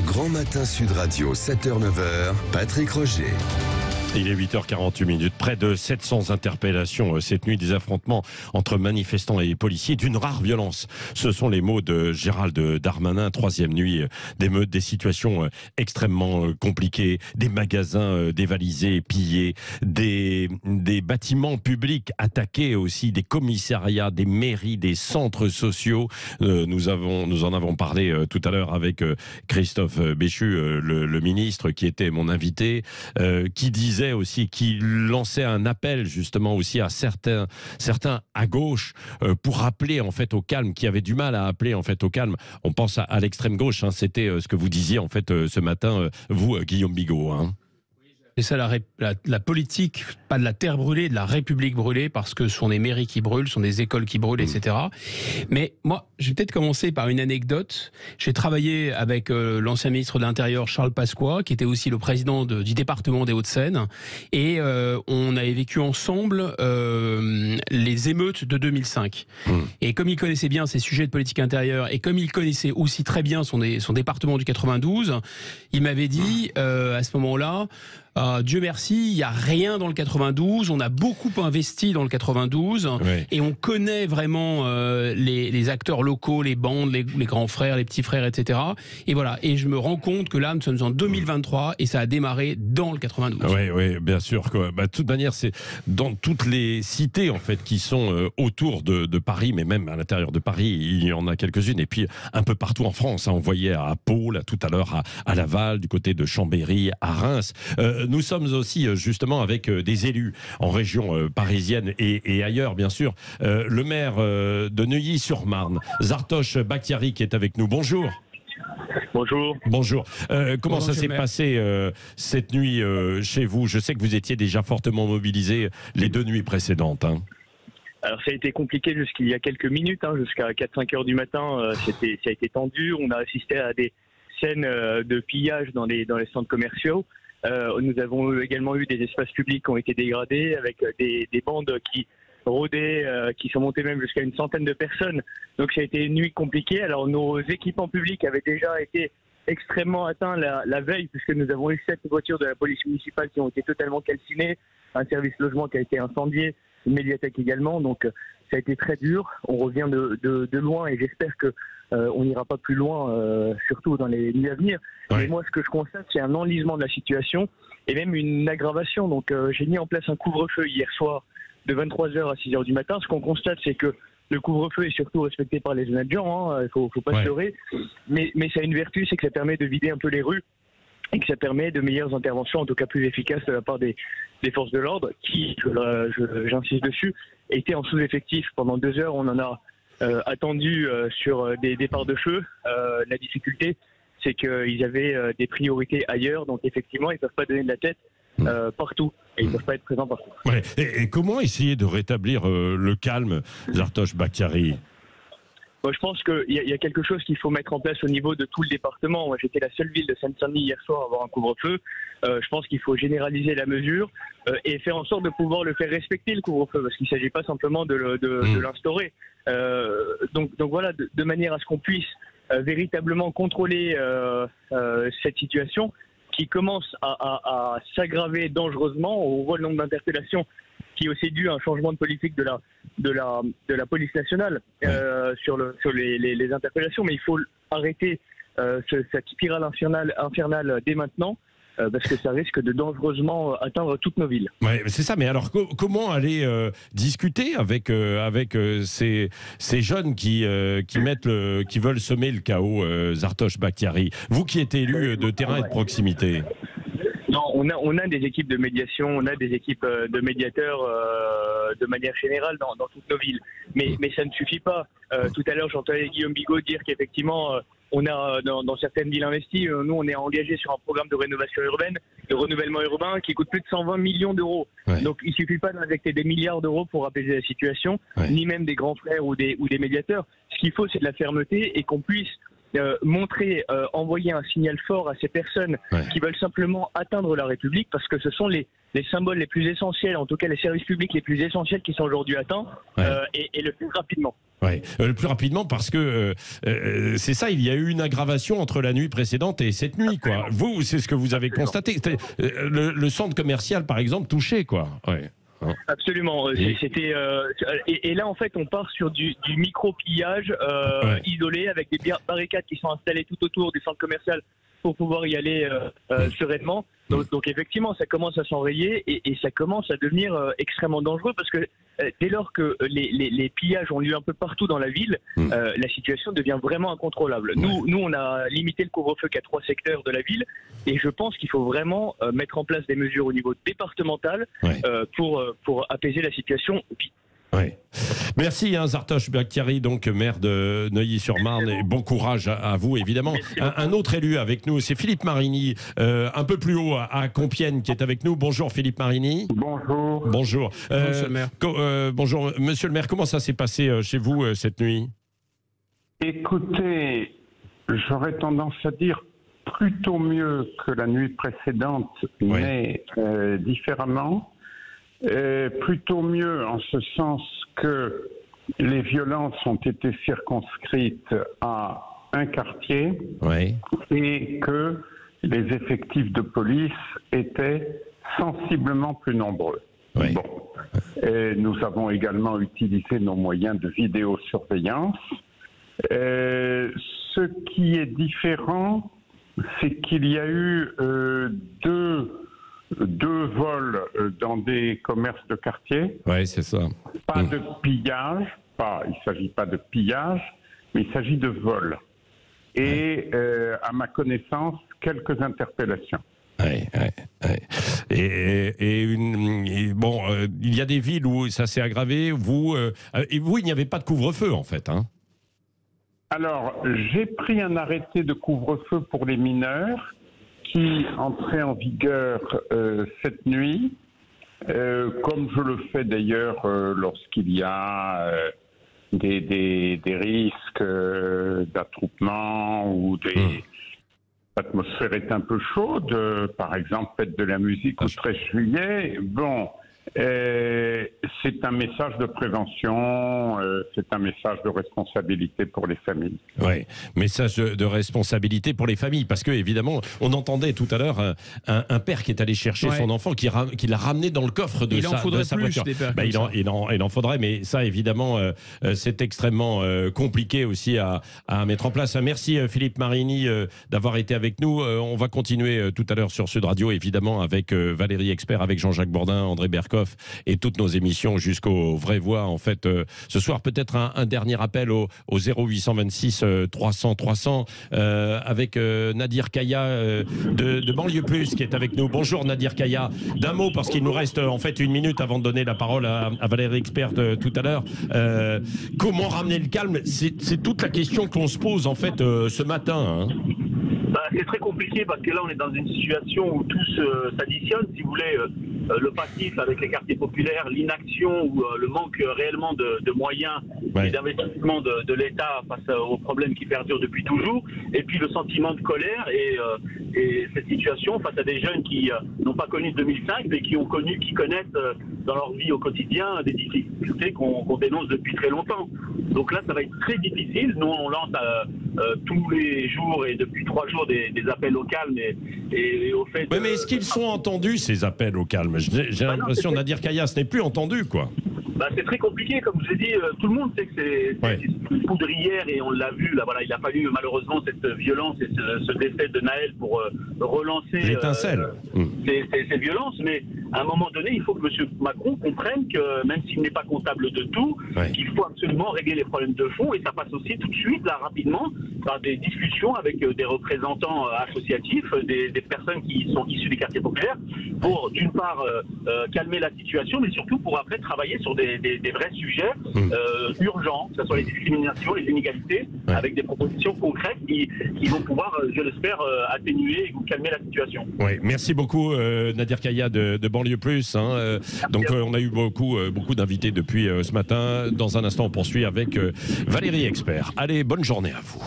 Grand Matin Sud Radio, 7h-9h, Patrick Roger. Il est 8h48, près de 700 interpellations cette nuit, des affrontements entre manifestants et policiers d'une rare violence. Ce sont les mots de Gérald Darmanin, troisième nuit d'émeutes, des situations extrêmement compliquées, des magasins dévalisés, pillés, des bâtiments publics attaqués aussi, des commissariats, des mairies, des centres sociaux. Nous en avons parlé tout à l'heure avec Christophe Béchu, le ministre qui était mon invité, qui disait aussi, qui lançait un appel justement aussi à certains à gauche pour rappeler en fait au calme, qui avaient du mal à appeler en fait au calme. On pense à l'extrême gauche, hein, c'était ce que vous disiez en fait ce matin, vous Guillaume Bigot. Hein. C'est ça la politique, pas de la terre brûlée, de la République brûlée, parce que ce sont des mairies qui brûlent, ce sont des écoles qui brûlent, etc. Mais moi, je vais peut-être commencer par une anecdote. J'ai travaillé avec l'ancien ministre de l'Intérieur, Charles Pasqua, qui était aussi le président du département des Hauts-de-Seine, et on avait vécu ensemble les émeutes de 2005. Et comme il connaissait bien ces sujets de politique intérieure, et comme il connaissait aussi très bien son département du 92, il m'avait dit à ce moment-là, Dieu merci, il n'y a rien dans le 92, on a beaucoup investi dans le 92, et on connaît vraiment les acteurs locaux, les bandes, les grands frères, les petits frères, etc. Et voilà, et je me rends compte que là, nous sommes en 2023, et ça a démarré dans le 92. Oui, bien sûr. De toute manière, c'est dans toutes les cités en fait qui sont autour de Paris, mais même à l'intérieur de Paris, il y en a quelques-unes, et puis un peu partout en France. Hein, on voyait à Pau, là, tout à l'heure à Laval, du côté de Chambéry, à Reims. Nous sommes aussi justement avec des élus en région parisienne et ailleurs, bien sûr. Le maire de Neuilly-sur-Marne, Zartosh Bakhtiari, qui est avec nous. Bonjour. Bonjour. Bonjour. Comment ça s'est passé cette nuit chez vous? Je sais que vous étiez déjà fortement mobilisé les deux nuits précédentes. Hein. Alors ça a été compliqué jusqu'il y a quelques minutes, hein, jusqu'à 4-5 heures du matin. Ça a été tendu. On a assisté à des scènes de pillage dans les centres commerciaux. Nous avons également eu des espaces publics qui ont été dégradés avec des bandes qui rôdaient, qui sont montées même jusqu'à une centaine de personnes. Donc ça a été une nuit compliquée. Alors nos équipements publics avaient déjà été extrêmement atteints la veille, puisque nous avons eu 7 voitures de la police municipale qui ont été totalement calcinées, un service logement qui a été incendié, une médiathèque également. Donc ça a été très dur. On revient de loin et j'espère que on n'ira pas plus loin, surtout dans les nuits à venir. Mais moi, ce que je constate, c'est un enlisement de la situation et même une aggravation. Donc j'ai mis en place un couvre-feu hier soir de 23h à 6h du matin. Ce qu'on constate, c'est que le couvre-feu est surtout respecté par les honnêtes gens, hein, faut pas se leurrer. Mais ça a une vertu, c'est que ça permet de vider un peu les rues et que ça permet de meilleures interventions, en tout cas plus efficaces de la part des forces de l'ordre, qui, j'insiste dessus, étaient en sous-effectif. Pendant 2 heures, on en a attendu sur des départs de feu. La difficulté, c'est qu'ils avaient des priorités ailleurs, donc effectivement, ils ne peuvent pas donner de la tête partout, et ils ne peuvent pas être présents partout. Et comment essayer de rétablir le calme, Zartosh Bakhtiari? Moi, je pense qu'il y a quelque chose qu'il faut mettre en place au niveau de tout le département. Moi, j'étais la seule ville de Seine-Saint-Denis hier soir à avoir un couvre-feu. Je pense qu'il faut généraliser la mesure et faire en sorte de pouvoir le faire respecter, le couvre-feu, parce qu'il ne s'agit pas simplement de l'instaurer. Donc voilà, de manière à ce qu'on puisse véritablement contrôler cette situation qui commence à s'aggraver dangereusement. On voit le nombre d'interpellations qui est aussi dû à un changement de politique de la police nationale sur les interpellations. Mais il faut arrêter cette spirale infernale dès maintenant, parce que ça risque de dangereusement atteindre toutes nos villes. Ouais, c'est ça. Mais alors, comment aller discuter avec ces jeunes qui veulent semer le chaos, Zartosh Bakhtiari? Vous qui êtes élu de terrain et de proximité. Non, on a des équipes de médiation, on a des équipes de médiateurs de manière générale dans toutes nos villes. Mais ça ne suffit pas. Tout à l'heure, j'entendais Guillaume Bigot dire qu'effectivement, on a dans certaines villes investies, nous on est engagé sur un programme de rénovation urbaine, de renouvellement urbain qui coûte plus de 120 millions d'euros. Donc il ne suffit pas d'injecter des milliards d'euros pour apaiser la situation, ni même des grands frères ou des médiateurs. Ce qu'il faut, c'est de la fermeté et qu'on puisse montrer, envoyer un signal fort à ces personnes qui veulent simplement atteindre la République, parce que ce sont les symboles les plus essentiels, en tout cas les services publics les plus essentiels qui sont aujourd'hui atteints, et le plus rapidement. Ouais. Le plus rapidement parce que c'est ça, il y a eu une aggravation entre la nuit précédente et cette nuit, quoi. Vous, c'est ce que vous avez constaté. Le centre commercial, par exemple, touché, quoi. Ouais. Absolument. C'était et là en fait on part sur du micro-pillage isolé avec des barricades qui sont installées tout autour du centre commercial pour pouvoir y aller sereinement. Donc effectivement ça commence à s'enrayer et ça commence à devenir extrêmement dangereux parce que dès lors que les pillages ont lieu un peu partout dans la ville, la situation devient vraiment incontrôlable. Nous on a limité le couvre-feu qu'à 3 secteurs de la ville et je pense qu'il faut vraiment mettre en place des mesures au niveau départemental pour apaiser la situation vite. Ouais. Merci Zartosh Bakhtiari, donc maire de Neuilly-sur-Marne, et bon courage à vous évidemment. Un autre élu avec nous, c'est Philippe Marini, un peu plus haut à Compiègne, qui est avec nous. Bonjour Philippe Marini. Bonjour. Bonjour. Monsieur le maire. Bonjour Monsieur le maire, comment ça s'est passé chez vous cette nuit? Écoutez, j'aurais tendance à dire plutôt mieux que la nuit précédente, mais différemment. Plutôt mieux en ce sens que les violences ont été circonscrites à un quartier et que les effectifs de police étaient sensiblement plus nombreux. Bon. Et nous avons également utilisé nos moyens de vidéosurveillance. Ce qui est différent, c'est qu'il y a eu deux vols dans des commerces de quartier. Oui, c'est ça. Pas de pillage, il ne s'agit pas de pillage, mais il s'agit de vol. Et à ma connaissance, quelques interpellations. Bon, il y a des villes où ça s'est aggravé. Vous, il n'y avait pas de couvre-feu en fait. Hein. Alors, j'ai pris un arrêté de couvre-feu pour les mineurs qui entrait en vigueur cette nuit, comme je le fais d'ailleurs lorsqu'il y a des risques d'attroupement ou l'atmosphère est un peu chaude, par exemple fête de la musique ou 13 juillet. Bon, c'est un message de prévention, c'est un message de responsabilité pour les familles. Oui, message de responsabilité pour les familles, parce que évidemment, on entendait tout à l'heure un père qui est allé chercher son enfant, qui l'a ramené dans le coffre de sa voiture. Il en faudrait, mais ça évidemment, c'est extrêmement compliqué aussi à mettre en place. Merci Philippe Marini d'avoir été avec nous. On va continuer tout à l'heure sur Sud Radio, évidemment, avec Valérie Expert, avec Jean-Jacques Bourdin, André Berkoff et toutes nos émissions jusqu'aux vraies voix. En fait, ce soir, peut-être un dernier appel au 0826 300 300 avec Nadir Kaya de Banlieue Plus qui est avec nous. Bonjour Nadir Kaya. D'un mot, parce qu'il nous reste en fait 1 minute avant de donner la parole à Valérie Expert tout à l'heure. Comment ramener le calme? C'est toute la question qu'on se pose en fait ce matin. Hein. C'est très compliqué parce que là on est dans une situation où tout s'additionne, si vous voulez, le passif avec les quartiers populaires, l'inaction ou le manque réellement de moyens et d'investissement de l'État face aux problèmes qui perdurent depuis toujours, et puis le sentiment de colère et cette situation face à des jeunes qui n'ont pas connu 2005 mais qui connaissent dans leur vie au quotidien des difficultés qu'on dénonce depuis très longtemps. Donc là ça va être très difficile. Nous on lance tous les jours et depuis 3 jours des appels au calme et au fait. Mais est-ce qu'ils sont entendus ces appels au calme? J'ai l'impression, Nadir Kaya, ce n'est plus entendu, quoi. C'est très compliqué, comme je vous ai dit, tout le monde sait que c'est une poudrière et on l'a vu, là, voilà, il a fallu malheureusement cette violence et ce décès de Naël pour relancer l'étincelle. Ces violences, mais à un moment donné, il faut que M. Macron comprenne que même s'il n'est pas comptable de tout, qu'il faut absolument régler les problèmes de fond et ça passe aussi tout de suite, là, rapidement, par des discussions avec des représentants associatifs, des personnes qui sont issues des quartiers populaires, pour d'une part calmer la situation, mais surtout pour après travailler sur des vrais sujets urgents, que ce soit les discriminations, les inégalités, avec des propositions concrètes qui vont pouvoir, je l'espère, atténuer ou calmer la situation. Oui, merci beaucoup Nadir Kaya de Banlieue Plus. Donc on a eu beaucoup d'invités depuis ce matin. Dans un instant, on poursuit avec Valérie Expert. Allez, bonne journée à vous.